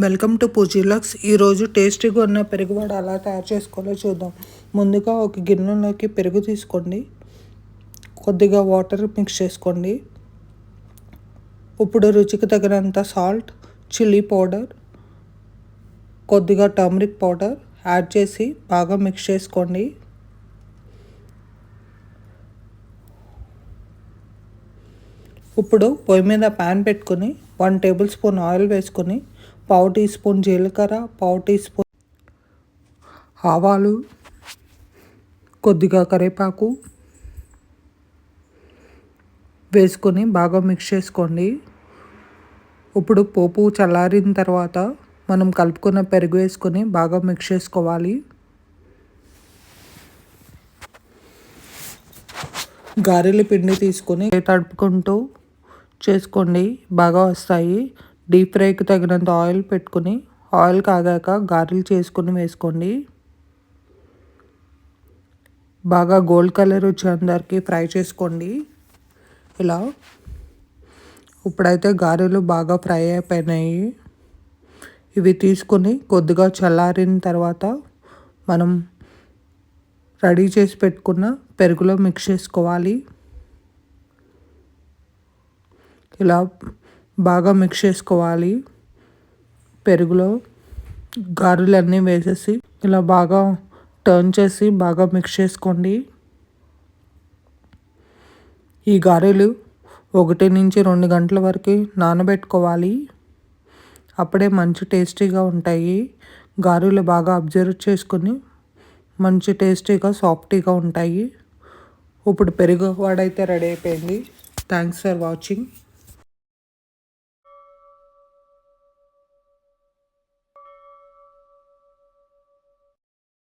Welcome to పూజీలక్స్. ఈరోజు టేస్టీగా ఉన్న పెరుగు వడ ఎలా తయారు చేసుకోవాలో చూద్దాం. ముందుగా ఒక గిన్నెలోకి పెరుగు తీసుకోండి, కొద్దిగా వాటర్ మిక్స్ చేసుకోండి. ఇప్పుడు రుచికి తగినంత సాల్ట్, చిల్లీ పౌడర్, కొద్దిగా టర్మరిక్ పౌడర్ యాడ్ చేసి బాగా మిక్స్ చేసుకోండి. ఇప్పుడు పొయ్యి మీద ప్యాన్ పెట్టుకుని 1 టేబుల్ స్పూన్ ఆయిల్ వేసుకొని 1/2 టీ స్పూన్ జీలకర్ర, 1/2 టీ స్పూన్ ఆవాలు, కొద్దిగా కరివేపాకు వేసుకొని బాగా మిక్స్ చేసుకోండి. ఇప్పుడు పోపు చల్లారిన తర్వాత మనం కలుపుకున్న పెరుగు వేసుకొని బాగా మిక్స్ చేసుకోవాలి. గారెల పిండి తీసుకొని తడుపుకుంటూ చేసుకోండి, బాగా వస్తాయి. డీప్ ఫ్రైకి తగినంత ఆయిల్ పెట్టుకుని ఆయిల్ కాగాక గారెలు చేసుకుని వేసుకోండి. బాగా గోల్డ్ కలర్ వచ్చేందరికి ఫ్రై చేసుకోండి. ఇలా ఇప్పుడైతే గారెలు బాగా ఫ్రై అయిపోయినాయి. ఇవి తీసుకొని కొద్దిగా చల్లారిన తర్వాత మనం రెడీ చేసి పెట్టుకున్న పెరుగులో మిక్స్ చేసుకోవాలి. ఇలా బాగా మిక్స్ చేసుకోవాలి. పెరుగులో గారెలన్నీ వేసేసి ఇలా బాగా టర్న్ చేసి బాగా మిక్స్ చేసుకోండి. ఈ గారెలు 1 నుంచి 2 గంటల వరకు నానబెట్టుకోవాలి. అప్పుడే మంచి టేస్టీగా ఉంటాయి. గారెలు బాగా అబ్జర్వ్ చేసుకొని మంచి టేస్టీగా సాఫ్టీగా ఉంటాయి. ఇప్పుడు పెరుగు వడ అయితే రెడీ అయిపోయింది. Thanks for watching.